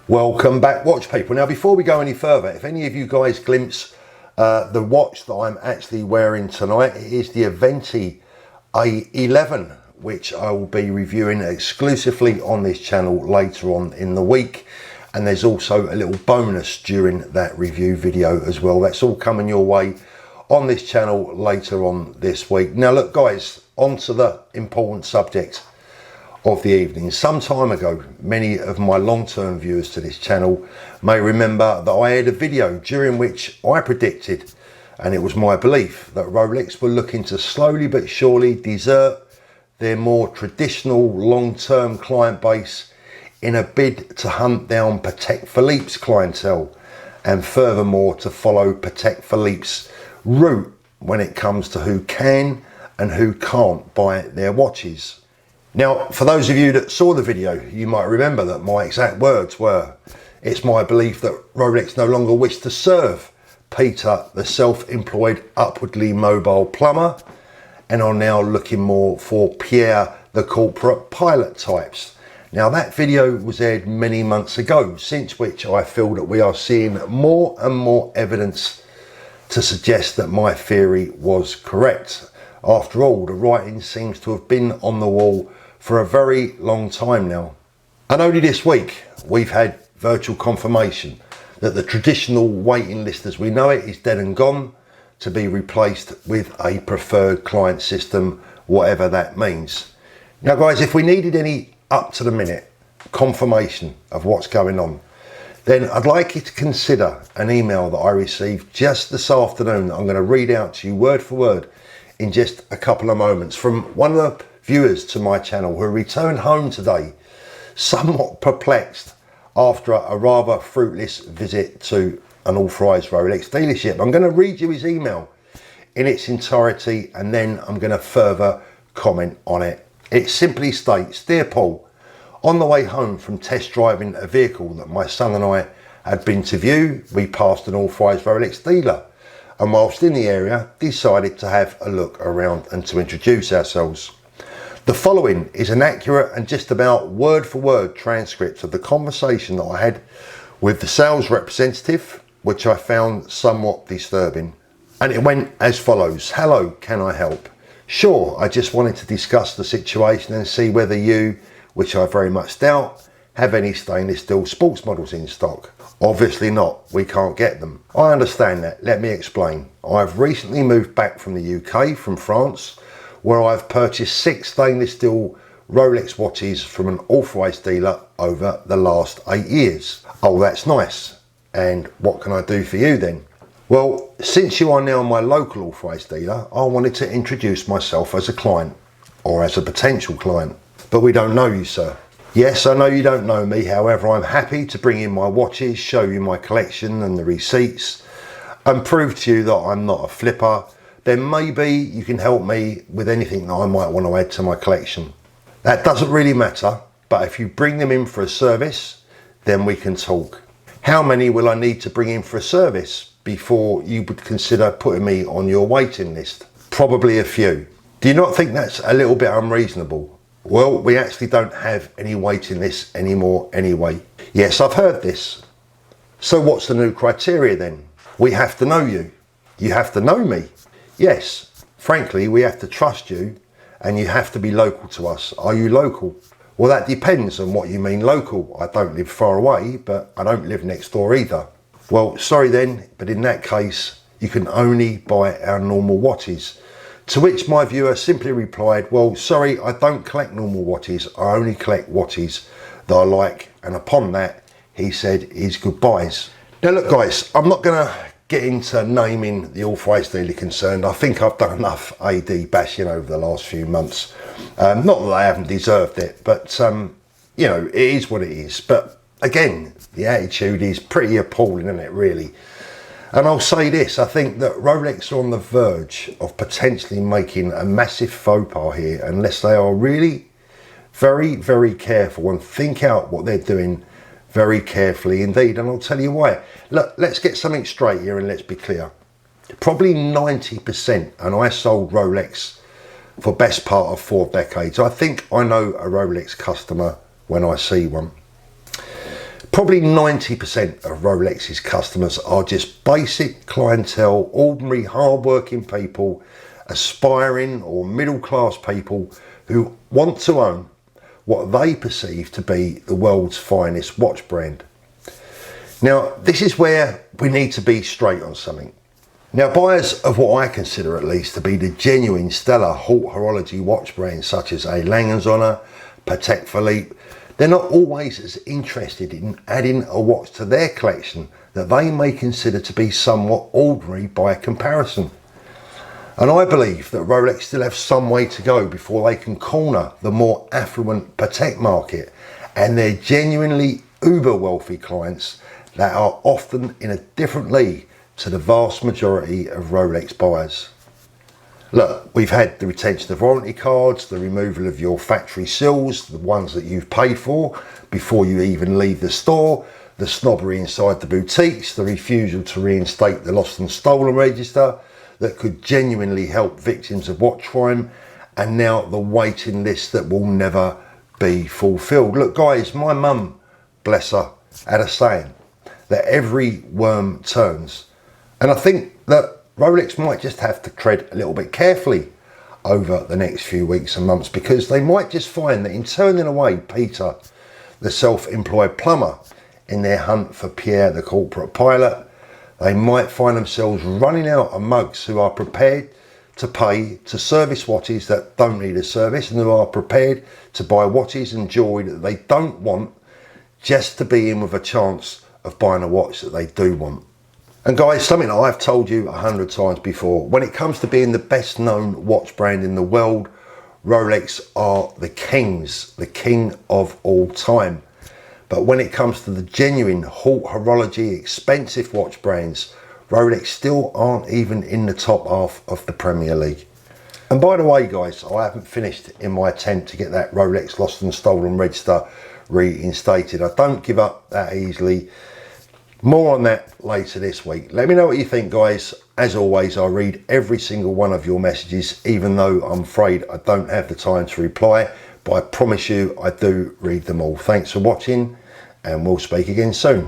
Welcome back, watch people. Now before we go any further, if any of you guys glimpse the watch that I'm actually wearing tonight, it is the Aventi A11, which I will be reviewing exclusively on this channel later on in the week. And there's also a little bonus during that review video as well. That's all coming your way on this channel later on this week. Now look guys, on to the important subject of the evening. Some time ago, many of my long-term viewers to this channel may remember that I had a video during which I predicted, and it was my belief, that Rolex were looking to slowly but surely desert their more traditional long-term client base in a bid to hunt down Patek Philippe's clientele, and furthermore to follow Patek Philippe's route when it comes to who can and who can't buy their watches. Now, for those of you that saw the video, you might remember that my exact words were, it's my belief that Rolex no longer wish to serve Peter, the self-employed upwardly mobile plumber, and are now looking more for Pierre, the corporate pilot types. Now, that video was aired many months ago, since which I feel that we are seeing more and more evidence to suggest that my theory was correct. After all, the writing seems to have been on the wall for a very long time now. And only this week we've had virtual confirmation that the traditional waiting list as we know it is dead and gone, to be replaced with a preferred client system, whatever that means. Now guys, if we needed any up to the minute confirmation of what's going on, then I'd like you to consider an email that I received just this afternoon that I'm going to read out to you word for word in just a couple of moments, from one of the viewers to my channel who returned home today somewhat perplexed after a rather fruitless visit to an authorised Rolex dealership. I'm going to read you his email in its entirety and then I'm going to further comment on it. It simply states, "Dear Paul, on the way home from test driving a vehicle that my son and I had been to view, we passed an authorised Rolex dealer, and whilst in the area decided to have a look around and to introduce ourselves. The following is an accurate and just about word for word transcript of the conversation that I had with the sales representative, which I found somewhat disturbing. And it went as follows. Hello, can I help? Sure, I just wanted to discuss the situation and see whether you, which I very much doubt, have any stainless steel sports models in stock. Obviously not, we can't get them. I understand that, let me explain. I've recently moved back from the UK, from France, where I've purchased 6 stainless steel Rolex watches from an authorised dealer over the last 8 years. Oh, that's nice. And what can I do for you then? Well, since you are now my local authorised dealer, I wanted to introduce myself as a client, or as a potential client. But we don't know you, sir. Yes, I know you don't know me, however, I'm happy to bring in my watches, show you my collection and the receipts, and prove to you that I'm not a flipper. Then maybe you can help me with anything that I might want to add to my collection. That doesn't really matter, but if you bring them in for a service, then we can talk. How many will I need to bring in for a service before you would consider putting me on your waiting list? Probably a few. Do you not think that's a little bit unreasonable? Well, we actually don't have any waiting lists anymore anyway. Yes, I've heard this. So what's the new criteria then? We have to know you. You have to know me. Yes, frankly, we have to trust you and you have to be local to us. Are you local? Well, that depends on what you mean local. I don't live far away, but I don't live next door either. Well, sorry then, but in that case, you can only buy our normal watches. To which my viewer simply replied, well, sorry, I don't collect normal watches. I only collect watches that I like. And upon that, he said his goodbyes. Now look guys, I'm not going to get into naming the authorised dealer concerned. I think I've done enough AD bashing over the last few months. Not that I haven't deserved it, but you know, it is what it is. But again, the attitude is pretty appalling, isn't it, really? And I'll say this, I think that Rolex are on the verge of potentially making a massive faux pas here, unless they are really very, very careful and think out what they're doing very carefully indeed, and I'll tell you why. Look, let's get something straight here and let's be clear. Probably 90%, and I sold Rolex for best part of 4 decades. I think I know a Rolex customer when I see one. Probably 90% of Rolex's customers are just basic clientele, ordinary hard-working people, aspiring or middle-class people who want to own what they perceive to be the world's finest watch brand. Now, this is where we need to be straight on something. Now, buyers of what I consider at least to be the genuine stellar haute horology watch brands such as a Lange & Söhne, Patek Philippe, they're not always as interested in adding a watch to their collection that they may consider to be somewhat ordinary by comparison. And I believe that Rolex still have some way to go before they can corner the more affluent Patek market and their genuinely uber wealthy clients that are often in a different league to the vast majority of Rolex buyers. Look, we've had the retention of warranty cards, the removal of your factory seals, the ones that you've paid for before you even leave the store, the snobbery inside the boutiques, the refusal to reinstate the lost and stolen register that could genuinely help victims of watch crime, and now the waiting list that will never be fulfilled. Look guys, my mum, bless her, had a saying that every worm turns, and I think that Rolex might just have to tread a little bit carefully over the next few weeks and months, because they might just find that in turning away Peter, the self-employed plumber, in their hunt for Pierre, the corporate pilot, they might find themselves running out of mugs who are prepared to pay to service watches that don't need a service, and who are prepared to buy watches and jewellery that they don't want just to be in with a chance of buying a watch that they do want. And guys, something that I've told you 100 times before, when it comes to being the best known watch brand in the world, Rolex are the kings, the king of all time. But when it comes to the genuine haute horology, expensive watch brands, Rolex still aren't even in the top half of the Premier League. And by the way guys, I haven't finished in my attempt to get that Rolex lost and stolen register reinstated. I don't give up that easily. More on that later this week. Let me know what you think guys. As always, I read every single one of your messages, even though I'm afraid I don't have the time to reply, but I promise you I do read them all. Thanks for watching, and we'll speak again soon.